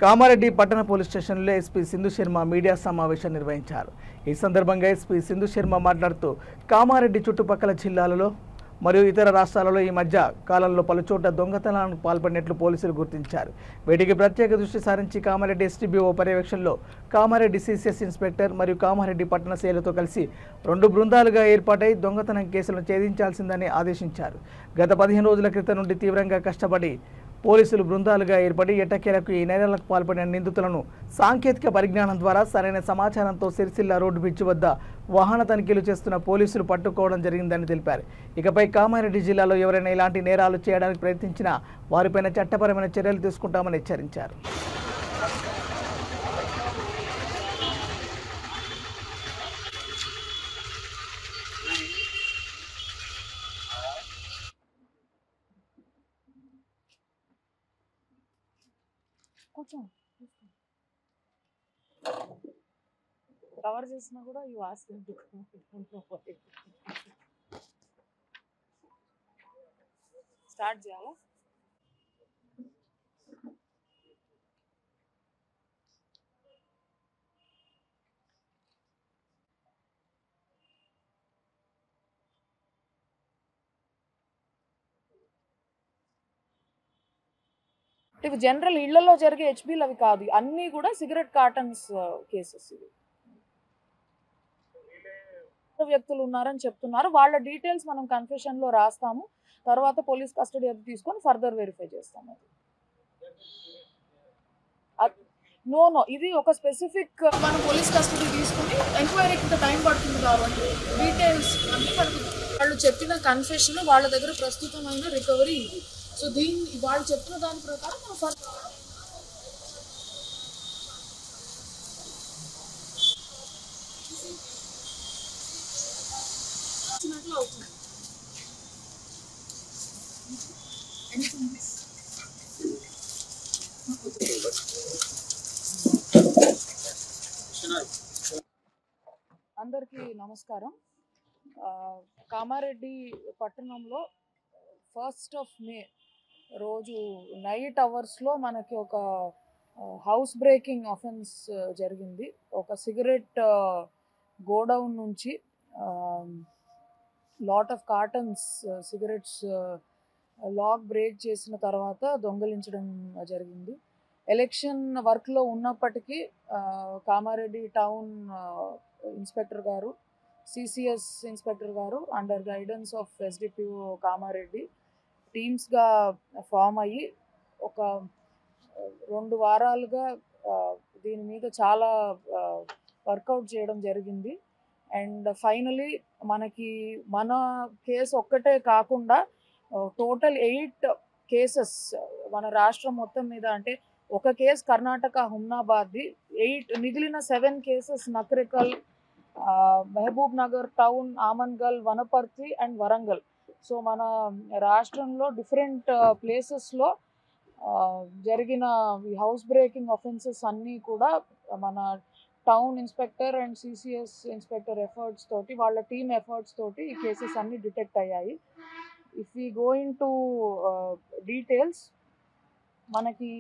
కామారెడ్డి పట్టణ పోలీస్ స్టేషన్లో SP Sindhu Sharma media సమావేశం నిర్వహించారు. ఈ సందర్భంగా ఎస్పీ సింధు శర్మ మాట్లాడుతూ కామారెడ్డి చుట్టుపక్కల జిల్లాలలో మరియు ఇతర రాష్ట్రాలలో ఈ మధ్య కాలంలో పలుచోట్ల దొంగతనాలకు పాల్పడినట్లు పోలీసులు గుర్తించారు. వీటికి ప్రత్యేక దృష్టి సారించి కామారెడ్డి ఎస్టీబీఓ పర్యవేక్షణలో కామారెడ్డి సిసిఎస్ ఇన్స్పెక్టర్ మరియు కామారెడ్డి పట్టణ సేలతో కలిసి 2 బృందాలుగా ఏర్పాటై దొంగతనం కేసులను ఛేదించాల్సిందని ఆదేశించారు. గత 15 రోజుల క్రితం నుండి తీవ్రంగా కష్టపడి పోలీసులు బృందాలుగా ఏర్పడి ఎట్టకేలకు ఈ నేరాలకు పాల్పడిన నిందితులను సాంకేతిక పరిజ్ఞానం ద్వారా సరైన సమాచారంతో సిరిసిల్ల రోడ్డు బ్రిడ్జి వద్ద వాహన తనిఖీలు చేస్తున్న పోలీసులు పట్టుకోవడం జరిగిందని తెలిపారు. ఇకపై కామారెడ్డి జిల్లాలో ఎవరైనా ఇలాంటి నేరాలు చేయడానికి ప్రయత్నించినా వారిపైన చట్టపరమైన చర్యలు తీసుకుంటామని హెచ్చరించారు. కవర్ చేసినా కూడా యూ ఆస్క్ స్టార్ట్ చేయాలా? ఇవి జనరల్ ఇళ్లలో జరిగే హెచ్బీలు అవి కాదు, అన్నీ కూడా సిగరెట్ కార్టన్స్ కేసెస్. ఇవి వ్యక్తులు ఉన్నారని చెప్తున్నారు. వాళ్ళ డీటెయిల్స్ మనం కన్ఫెషన్లో రాస్తాము. తర్వాత పోలీస్ కస్టడీ అది తీసుకొని ఫర్దర్ వెరిఫై చేస్తాము. నో ఇది ఒక స్పెసిఫిక్ మనం పోలీస్ కస్టడీ తీసుకుని ఎంక్వైరీకి టైం పడుతుంది కాబట్టి డీటెయిల్స్ అన్ని పడుతుంది. వాళ్ళు చెప్పిన కన్ఫెషన్ వాళ్ళ దగ్గర ప్రస్తుతమైన రికవరీ ఇది. సో దీన్ని వాళ్ళు చెప్పిన దాని ప్రకారం మనం ఫర్దర్ అవుతుంది. అందరికీ నమస్కారం. కామారెడ్డి పట్టణంలో 1 మే రోజు నైట్ అవర్స్లో మనకి ఒక హౌస్ బ్రేకింగ్ అఫెన్స్ జరిగింది. ఒక సిగరెట్ గోడౌన్ నుంచి lot of cartons cigarettes lock break చేసిన తర్వాత దొంగలించడం జరిగింది. ఎలక్షన్ వర్క్లో ఉన్నప్పటికీ Kamareddy town inspector garu, CCS inspector garu under guidance of SDPO Kamareddy టీమ్స్గా ఫామ్ అయ్యి ఒక 2 వారాలుగా దీని మీద చాలా వర్కౌట్ చేయడం జరిగింది. అండ్ ఫైనలీ మనకి మన కేసు ఒక్కటే కాకుండా టోటల్ 8 కేసెస్ మన రాష్ట్రం మొత్తం మీద, అంటే ఒక కేసు కర్ణాటక హుమ్నాబాద్ది, 8 మిగిలిన 7 cases Nakrekal, Mahbubnagar town, Amangal, Wanaparthy and Warangal. So మన రాష్ట్రంలో డిఫరెంట్ ప్లేసెస్లో జరిగిన ఈ హౌస్ బ్రేకింగ్ అఫెన్సెస్ అన్నీ కూడా మన town inspector and CCS inspector efforts తోటి, వాళ్ళ టీమ్ ఎఫర్ట్స్ తోటి ఈ కేసెస్ అన్నీ డిటెక్ట్ అయ్యాయి. If we go in to details, మనకి